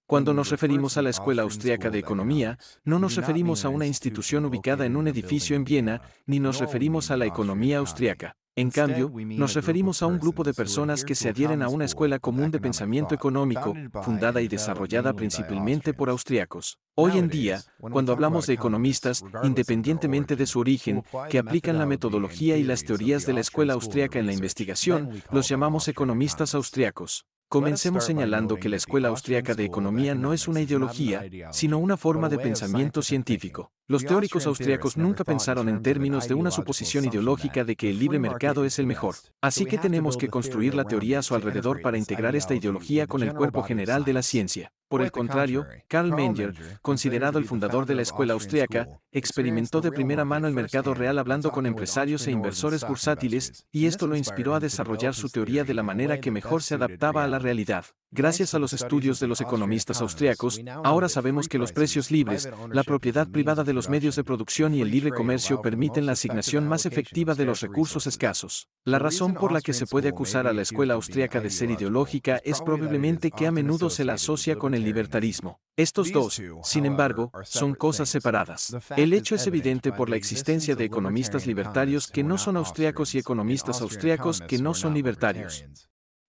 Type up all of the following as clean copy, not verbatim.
Cuando nos referimos a la Escuela Austriaca de Economía, no nos referimos a una institución ubicada en un edificio en Viena, ni nos referimos a la economía austriaca. En cambio, nos referimos a un grupo de personas que se adhieren a una escuela común de pensamiento económico, fundada y desarrollada principalmente por austriacos. Hoy en día, cuando hablamos de economistas, independientemente de su origen, que aplican la metodología y las teorías de la escuela austriaca en la investigación, los llamamos economistas austriacos. Comencemos señalando que la Escuela Austriaca de Economía no es una ideología, sino una forma de pensamiento científico. Los teóricos austriacos nunca pensaron en términos de una suposición ideológica de que el libre mercado es el mejor. Así que tenemos que construir la teoría a su alrededor para integrar esta ideología con el cuerpo general de la ciencia. Por el contrario, Karl Menger, considerado el fundador de la escuela austriaca, experimentó de primera mano el mercado real hablando con empresarios e inversores bursátiles, y esto lo inspiró a desarrollar su teoría de la manera que mejor se adaptaba a la realidad. Gracias a los estudios de los economistas austriacos, ahora sabemos que los precios libres, la propiedad privada de los medios de producción y el libre comercio permiten la asignación más efectiva de los recursos escasos. La razón por la que se puede acusar a la escuela austriaca de ser ideológica es probablemente que a menudo se la asocia con el libertarismo. Estos dos, sin embargo, son cosas separadas. El hecho es evidente por la existencia de economistas libertarios que no son austriacos y economistas austriacos que no son libertarios.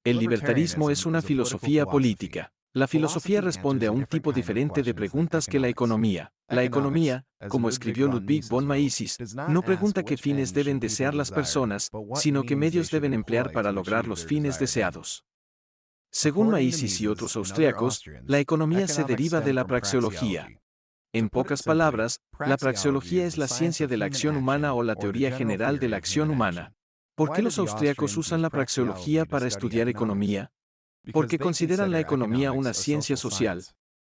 El libertarismo es una filosofía política. La filosofía responde a un tipo diferente de preguntas que la economía. La economía, como escribió Ludwig von Mises, no pregunta qué fines deben desear las personas, sino qué medios deben emplear para lograr los fines deseados. Según Mises y otros austriacos, la economía se deriva de la praxeología. En pocas palabras, la praxeología es la ciencia de la acción humana o la teoría general de la acción humana. ¿Por qué los austriacos usan la praxeología para estudiar economía? Porque consideran la economía una ciencia social.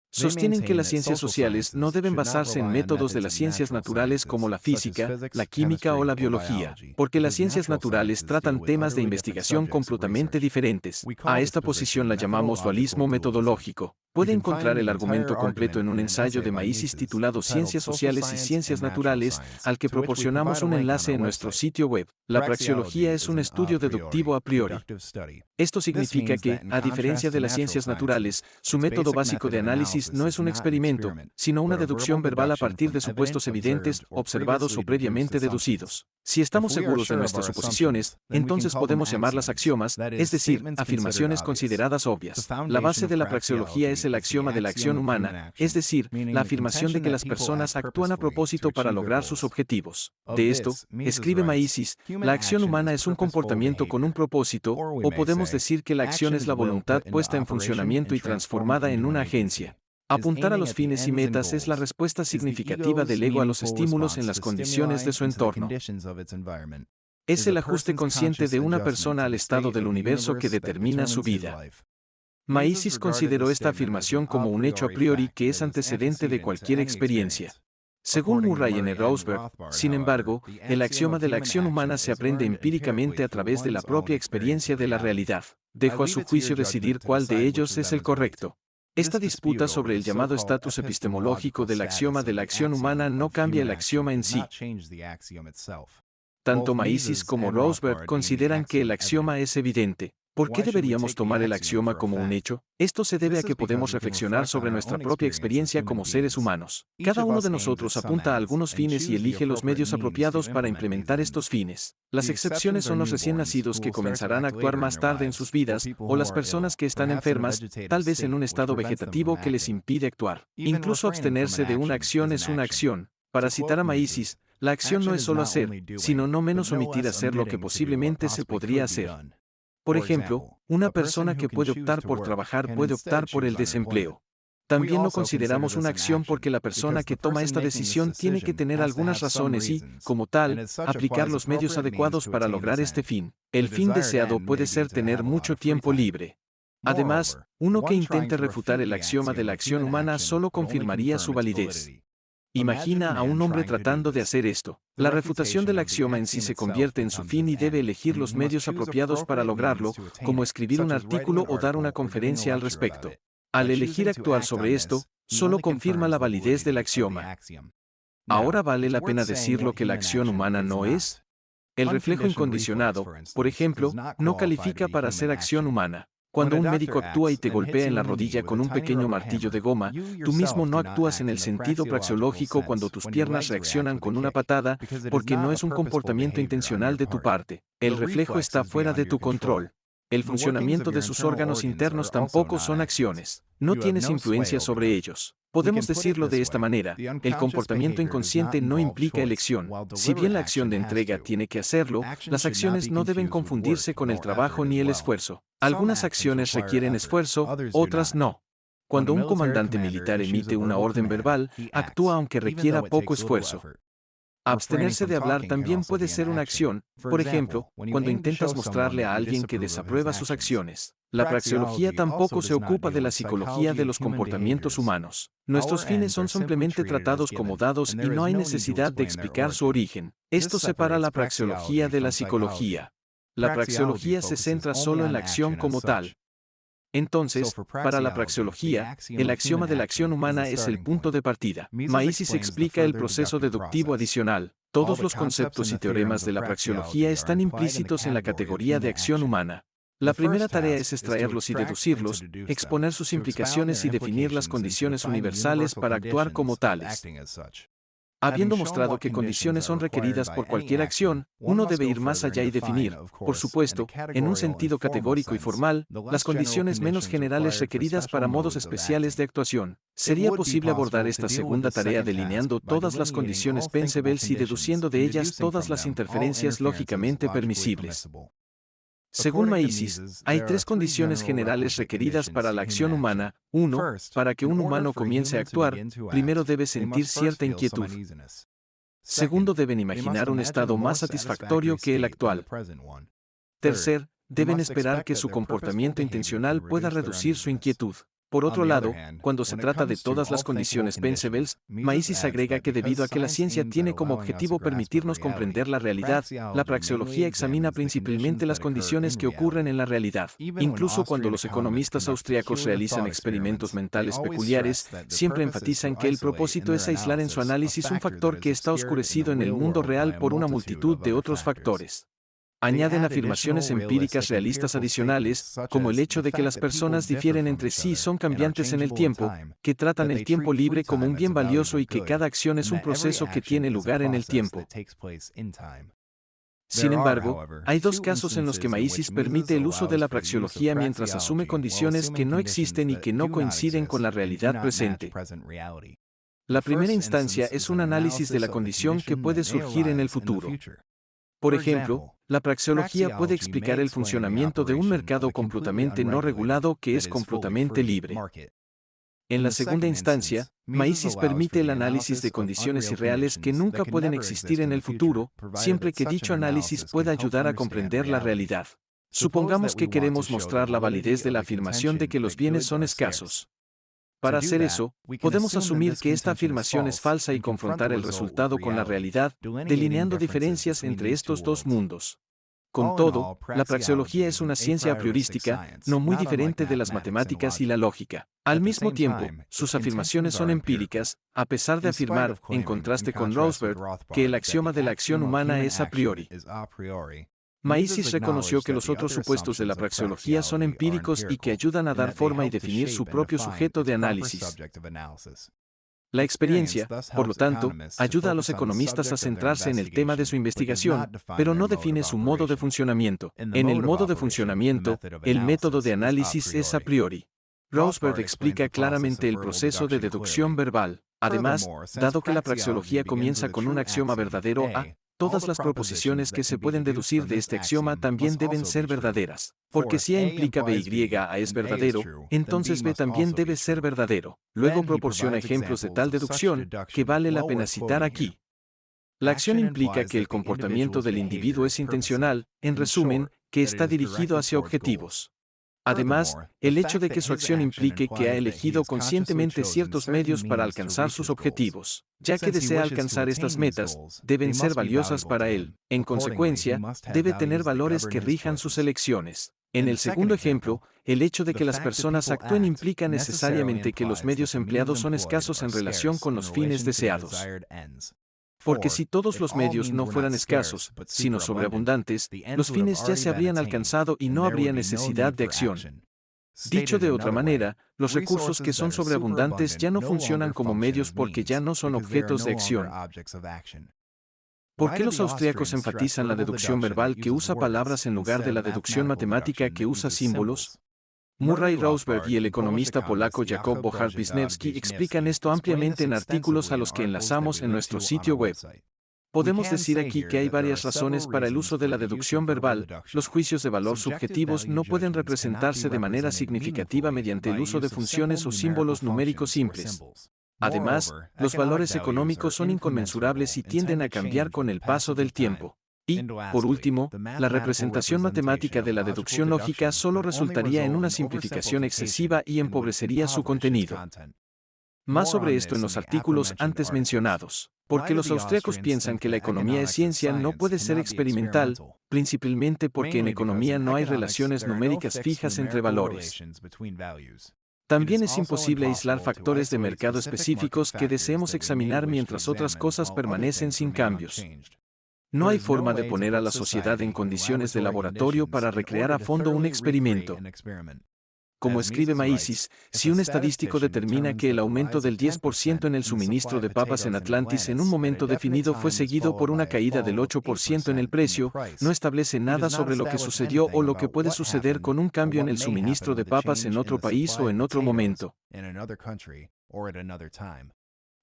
Sostienen que las ciencias sociales no deben basarse en métodos de las ciencias naturales como la física, la química o la biología, porque las ciencias naturales tratan temas de investigación completamente diferentes. A esta posición la llamamos dualismo metodológico. Puede encontrar el argumento completo en un ensayo de Mises titulado Ciencias Sociales y Ciencias Naturales, al que proporcionamos un enlace en nuestro sitio web. La praxeología es un estudio deductivo a priori. Esto significa que, a diferencia de las ciencias naturales, su método básico de análisis no es un experimento, sino una deducción verbal a partir de supuestos evidentes, observados o previamente deducidos. Si estamos seguros de nuestras suposiciones, entonces podemos llamarlas axiomas, es decir, afirmaciones consideradas obvias. La base de la praxeología es el axioma de la acción humana, es decir, la afirmación de que las personas actúan a propósito para lograr sus objetivos. De esto, escribe Mises, la acción humana es un comportamiento con un propósito, o podemos decir que la acción es la voluntad puesta en funcionamiento y transformada en una agencia. Apuntar a los fines y metas es la respuesta significativa del ego a los estímulos en las condiciones de su entorno. Es el ajuste consciente de una persona al estado del universo que determina su vida. Mises consideró esta afirmación como un hecho a priori que es antecedente de cualquier experiencia. Según Murray N. Rothbard, sin embargo, el axioma de la acción humana se aprende empíricamente a través de la propia experiencia de la realidad. Dejo a su juicio decidir cuál de ellos es el correcto. Esta disputa sobre el llamado estatus epistemológico del axioma de la acción humana no cambia el axioma en sí. Tanto Mises como Rothbard consideran que el axioma es evidente. ¿Por qué deberíamos tomar el axioma como un hecho? Esto se debe a que podemos reflexionar sobre nuestra propia experiencia como seres humanos. Cada uno de nosotros apunta a algunos fines y elige los medios apropiados para implementar estos fines. Las excepciones son los recién nacidos que comenzarán a actuar más tarde en sus vidas, o las personas que están enfermas, tal vez en un estado vegetativo que les impide actuar. Incluso abstenerse de una acción es una acción. Para citar a Mises, la acción no es solo hacer, sino no menos omitir hacer lo que posiblemente se podría hacer. Por ejemplo, una persona que puede optar por trabajar puede optar por el desempleo. También lo consideramos una acción porque la persona que toma esta decisión tiene que tener algunas razones y, como tal, aplicar los medios adecuados para lograr este fin. El fin deseado puede ser tener mucho tiempo libre. Además, uno que intente refutar el axioma de la acción humana solo confirmaría su validez. Imagina a un hombre tratando de hacer esto. La refutación del axioma en sí se convierte en su fin y debe elegir los medios apropiados para lograrlo, como escribir un artículo o dar una conferencia al respecto. Al elegir actuar sobre esto, solo confirma la validez del axioma. ¿Ahora vale la pena decir lo que la acción humana no es? El reflejo incondicionado, por ejemplo, no califica para ser acción humana. Cuando un médico actúa y te golpea en la rodilla con un pequeño martillo de goma, tú mismo no actúas en el sentido praxeológico cuando tus piernas reaccionan con una patada, porque no es un comportamiento intencional de tu parte. El reflejo está fuera de tu control. El funcionamiento de sus órganos internos tampoco son acciones. No tienes influencia sobre ellos. Podemos decirlo de esta manera, el comportamiento inconsciente no implica elección. Si bien la acción de entrega tiene que hacerlo, las acciones no deben confundirse con el trabajo ni el esfuerzo. Algunas acciones requieren esfuerzo, otras no. Cuando un comandante militar emite una orden verbal, actúa aunque requiera poco esfuerzo. Abstenerse de hablar también puede ser una acción, por ejemplo, cuando intentas mostrarle a alguien que desaprueba sus acciones. La praxeología tampoco se ocupa de la psicología de los comportamientos humanos. Nuestros fines son simplemente tratados como dados y no hay necesidad de explicar su origen. Esto separa la praxeología de la psicología. La praxeología se centra solo en la acción como tal. Entonces, para la praxeología, el axioma de la acción humana es el punto de partida. Maísis explica el proceso deductivo adicional. Todos los conceptos y teoremas de la praxeología están implícitos en la categoría de acción humana. La primera tarea es extraerlos y deducirlos, exponer sus implicaciones y definir las condiciones universales para actuar como tales. Habiendo mostrado qué condiciones son requeridas por cualquier acción, uno debe ir más allá y definir, por supuesto, en un sentido categórico y formal, las condiciones menos generales requeridas para modos especiales de actuación. Sería posible abordar esta segunda tarea delineando todas las condiciones pensables y deduciendo de ellas todas las interferencias lógicamente permisibles. Según Maísis, hay tres condiciones generales requeridas para la acción humana. 1. Para que un humano comience a actuar, primero debe sentir cierta inquietud. Segundo, deben imaginar un estado más satisfactorio que el actual. Tercer, deben esperar que su comportamiento intencional pueda reducir su inquietud. Por otro lado, cuando se trata de todas las condiciones pensables, Maísis agrega que debido a que la ciencia tiene como objetivo permitirnos comprender la realidad, la praxeología examina principalmente las condiciones que ocurren en la realidad. Incluso cuando los economistas austriacos realizan experimentos mentales peculiares, siempre enfatizan que el propósito es aislar en su análisis un factor que está oscurecido en el mundo real por una multitud de otros factores. Añaden afirmaciones empíricas realistas adicionales, como el hecho de que las personas difieren entre sí y son cambiantes en el tiempo, que tratan el tiempo libre como un bien valioso y que cada acción es un proceso que tiene lugar en el tiempo. Sin embargo, hay dos casos en los que Maísis permite el uso de la praxeología mientras asume condiciones que no existen y que no coinciden con la realidad presente. La primera instancia es un análisis de la condición que puede surgir en el futuro. Por ejemplo, la praxeología puede explicar el funcionamiento de un mercado completamente no regulado que es completamente libre. En la segunda instancia, Maísis permite el análisis de condiciones irreales que nunca pueden existir en el futuro, siempre que dicho análisis pueda ayudar a comprender la realidad. Supongamos que queremos mostrar la validez de la afirmación de que los bienes son escasos. Para hacer eso, podemos asumir que esta afirmación es falsa y confrontar el resultado con la realidad, delineando diferencias entre estos dos mundos. Con todo, la praxeología es una ciencia a priorística, no muy diferente de las matemáticas y la lógica. Al mismo tiempo, sus afirmaciones son empíricas, a pesar de afirmar, en contraste con Rothbard, que el axioma de la acción humana es a priori. Maísis reconoció que los otros supuestos de la praxeología son empíricos y que ayudan a dar forma y definir su propio sujeto de análisis. La experiencia, por lo tanto, ayuda a los economistas a centrarse en el tema de su investigación, pero no define su modo de funcionamiento. En el modo de funcionamiento, el método de análisis es a priori. Rothbard explica claramente el proceso de deducción verbal. Además, dado que la praxeología comienza con un axioma verdadero A, todas las proposiciones que se pueden deducir de este axioma también deben ser verdaderas. Porque si A implica B y A es verdadero, entonces B también debe ser verdadero. Luego proporciona ejemplos de tal deducción, que vale la pena citar aquí. La acción implica que el comportamiento del individuo es intencional, en resumen, que está dirigido hacia objetivos. Además, el hecho de que su acción implique que ha elegido conscientemente ciertos medios para alcanzar sus objetivos, ya que desea alcanzar estas metas, deben ser valiosas para él. En consecuencia, debe tener valores que rijan sus elecciones. En el segundo ejemplo, el hecho de que las personas actúen implica necesariamente que los medios empleados son escasos en relación con los fines deseados. Porque si todos los medios no fueran escasos, sino sobreabundantes, los fines ya se habrían alcanzado y no habría necesidad de acción. Dicho de otra manera, los recursos que son sobreabundantes ya no funcionan como medios porque ya no son objetos de acción. ¿Por qué los austríacos enfatizan la deducción verbal que usa palabras en lugar de la deducción matemática que usa símbolos? Murray Roseberg y el economista polaco Jakub Bohart-Wisniewski explican esto ampliamente en artículos a los que enlazamos en nuestro sitio web. Podemos decir aquí que hay varias razones para el uso de la deducción verbal. Los juicios de valor subjetivos no pueden representarse de manera significativa mediante el uso de funciones o símbolos numéricos simples. Además, los valores económicos son inconmensurables y tienden a cambiar con el paso del tiempo. Y, por último, la representación matemática de la deducción lógica solo resultaría en una simplificación excesiva y empobrecería su contenido. Más sobre esto en los artículos antes mencionados. Porque los austríacos piensan que la economía es ciencia no puede ser experimental, principalmente porque en economía no hay relaciones numéricas fijas entre valores. También es imposible aislar factores de mercado específicos que deseemos examinar mientras otras cosas permanecen sin cambios. No hay forma de poner a la sociedad en condiciones de laboratorio para recrear a fondo un experimento. Como escribe Maísis, si un estadístico determina que el aumento del 10% en el suministro de papas en Atlantis en un momento definido fue seguido por una caída del 8% en el precio, no establece nada sobre lo que sucedió o lo que puede suceder con un cambio en el suministro de papas en otro país o en otro momento.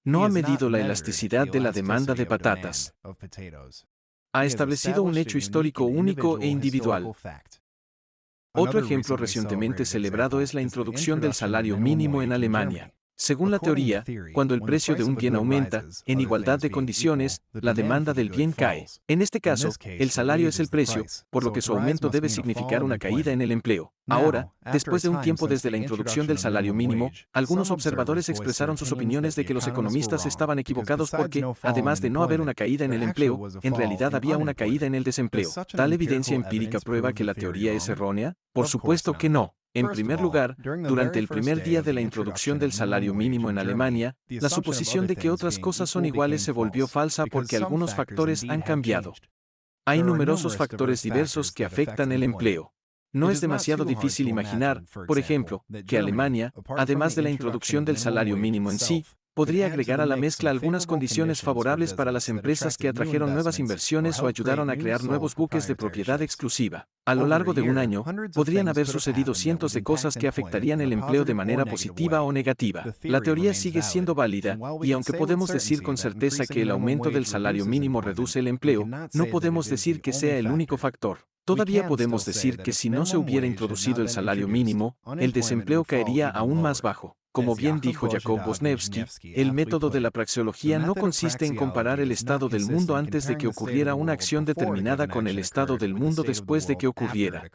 No ha medido la elasticidad de la demanda de patatas. Ha establecido un hecho histórico único e individual. Otro ejemplo recientemente celebrado es la introducción del salario mínimo en Alemania. Según la teoría, cuando el precio de un bien aumenta, en igualdad de condiciones, la demanda del bien cae. En este caso, el salario es el precio, por lo que su aumento debe significar una caída en el empleo. Ahora, después de un tiempo desde la introducción del salario mínimo, algunos observadores expresaron sus opiniones de que los economistas estaban equivocados porque, además de no haber una caída en el empleo, en realidad había una caída en el desempleo. ¿Tal evidencia empírica prueba que la teoría es errónea? Por supuesto que no. En primer lugar, durante el primer día de la introducción del salario mínimo en Alemania, la suposición de que otras cosas son iguales se volvió falsa porque algunos factores han cambiado. Hay numerosos factores diversos que afectan el empleo. No es demasiado difícil imaginar, por ejemplo, que Alemania, además de la introducción del salario mínimo en sí, podría agregar a la mezcla algunas condiciones favorables para las empresas que atrajeron nuevas inversiones o ayudaron a crear nuevos buques de propiedad exclusiva. A lo largo de un año, podrían haber sucedido cientos de cosas que afectarían el empleo de manera positiva o negativa. La teoría sigue siendo válida, y aunque podemos decir con certeza que el aumento del salario mínimo reduce el empleo, no podemos decir que sea el único factor. Todavía podemos decir que si no se hubiera introducido el salario mínimo, el desempleo caería aún más bajo. Como bien dijo Jakub Wisniewski, el método de la praxeología no consiste en comparar el estado del mundo antes de que ocurriera una acción determinada con el estado del mundo después de que ocurriera.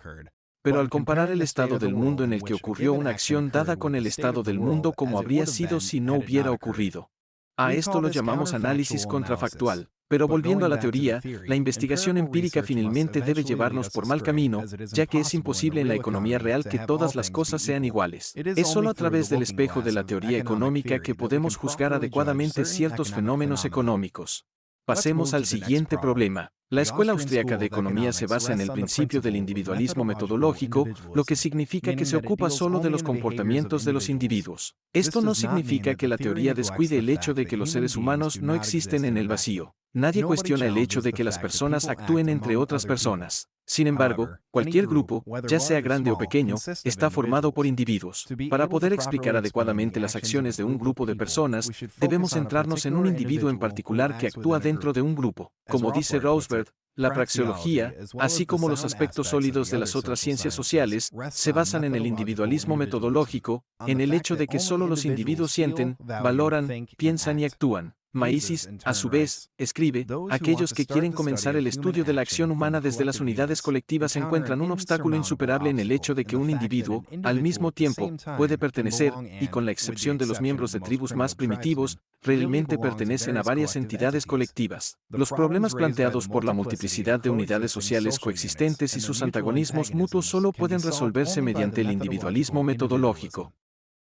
Pero al comparar el estado del mundo en el que ocurrió una acción dada con el estado del mundo como habría sido si no hubiera ocurrido. A esto lo llamamos análisis contrafactual. Pero volviendo a la teoría, la investigación empírica finalmente debe llevarnos por mal camino, ya que es imposible en la economía real que todas las cosas sean iguales. Es solo a través del espejo de la teoría económica que podemos juzgar adecuadamente ciertos fenómenos económicos. Pasemos al siguiente problema. La Escuela Austriaca de Economía se basa en el principio del individualismo metodológico, lo que significa que se ocupa solo de los comportamientos de los individuos. Esto no significa que la teoría descuide el hecho de que los seres humanos no existen en el vacío. Nadie cuestiona el hecho de que las personas actúen entre otras personas. Sin embargo, cualquier grupo, ya sea grande o pequeño, está formado por individuos. Para poder explicar adecuadamente las acciones de un grupo de personas, debemos centrarnos en un individuo en particular que actúa dentro de un grupo. Como dice Roseberg, la praxeología, así como los aspectos sólidos de las otras ciencias sociales, se basan en el individualismo metodológico, en el hecho de que solo los individuos sienten, valoran, piensan y actúan. Maísis, a su vez, escribe, aquellos que quieren comenzar el estudio de la acción humana desde las unidades colectivas encuentran un obstáculo insuperable en el hecho de que un individuo, al mismo tiempo, puede pertenecer, y con la excepción de los miembros de tribus más primitivos, realmente pertenecen a varias entidades colectivas. Los problemas planteados por la multiplicidad de unidades sociales coexistentes y sus antagonismos mutuos solo pueden resolverse mediante el individualismo metodológico.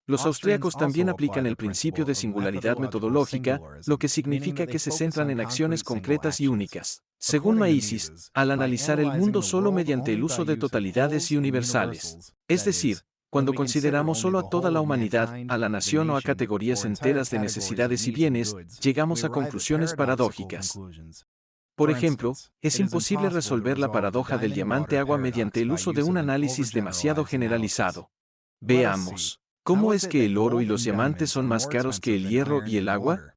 Los austríacos también aplican el principio de singularidad metodológica, lo que significa que se centran en acciones concretas y únicas. Según Maísis, al analizar el mundo solo mediante el uso de totalidades y universales. Es decir, Cuando consideramos solo a toda la humanidad, a la nación o a categorías enteras de necesidades y bienes, llegamos a conclusiones paradójicas. Por ejemplo, es imposible resolver la paradoja del diamante agua mediante el uso de un análisis demasiado generalizado. Veamos. ¿Cómo es que el oro y los diamantes son más caros que el hierro y el agua?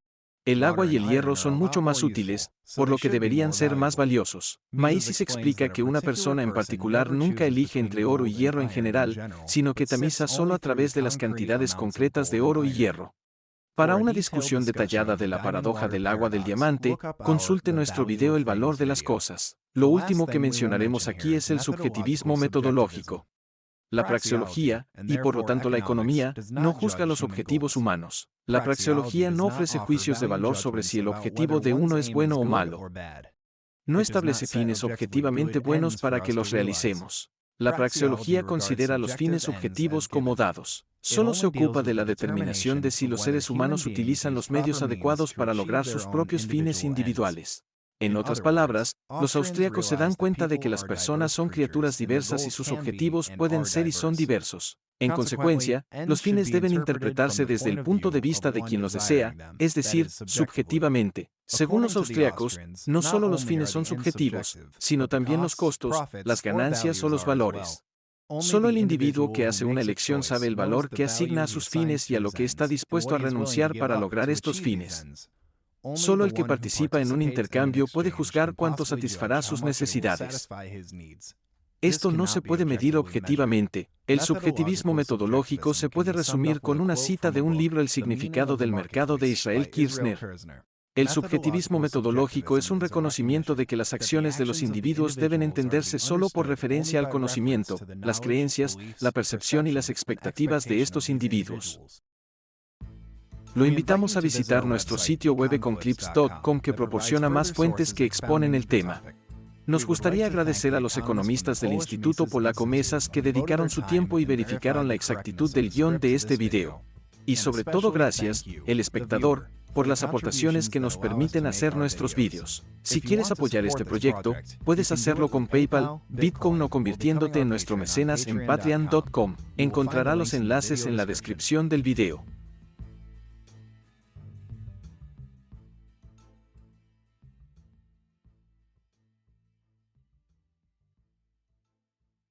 El agua y el hierro son mucho más útiles, por lo que deberían ser más valiosos. Maísis explica que una persona en particular nunca elige entre oro y hierro en general, sino que tamiza solo a través de las cantidades concretas de oro y hierro. Para una discusión detallada de la paradoja del agua del diamante, consulte nuestro video El valor de las cosas. Lo último que mencionaremos aquí es el subjetivismo metodológico. La praxeología, y por lo tanto la economía, no juzga los objetivos humanos. La praxeología no ofrece juicios de valor sobre si el objetivo de uno es bueno o malo. No establece fines objetivamente buenos para que los realicemos. La praxeología considera los fines subjetivos como dados. Solo se ocupa de la determinación de si los seres humanos utilizan los medios adecuados para lograr sus propios fines individuales. En otras palabras, los austríacos se dan cuenta de que las personas son criaturas diversas y sus objetivos pueden ser y son diversos. En consecuencia, los fines deben interpretarse desde el punto de vista de quien los desea, es decir, subjetivamente. Según los austríacos, no solo los fines son subjetivos, sino también los costos, las ganancias o los valores. Solo el individuo que hace una elección sabe el valor que asigna a sus fines y a lo que está dispuesto a renunciar para lograr estos fines. Solo el que participa en un intercambio puede juzgar cuánto satisfará sus necesidades. Esto no se puede medir objetivamente. El subjetivismo metodológico se puede resumir con una cita de un libro El significado del mercado de Israel Kirzner. El subjetivismo metodológico es un reconocimiento de que las acciones de los individuos deben entenderse solo por referencia al conocimiento, las creencias, la percepción y las expectativas de estos individuos. Lo invitamos a visitar nuestro sitio web econclips.com que proporciona más fuentes que exponen el tema. Nos gustaría agradecer a los economistas del Instituto Polaco Mesas que dedicaron su tiempo y verificaron la exactitud del guión de este video. Y sobre todo gracias, el espectador, por las aportaciones que nos permiten hacer nuestros vídeos. Si quieres apoyar este proyecto, puedes hacerlo con PayPal, Bitcoin o convirtiéndote en nuestro mecenas en patreon.com. Encontrará los enlaces en la descripción del video.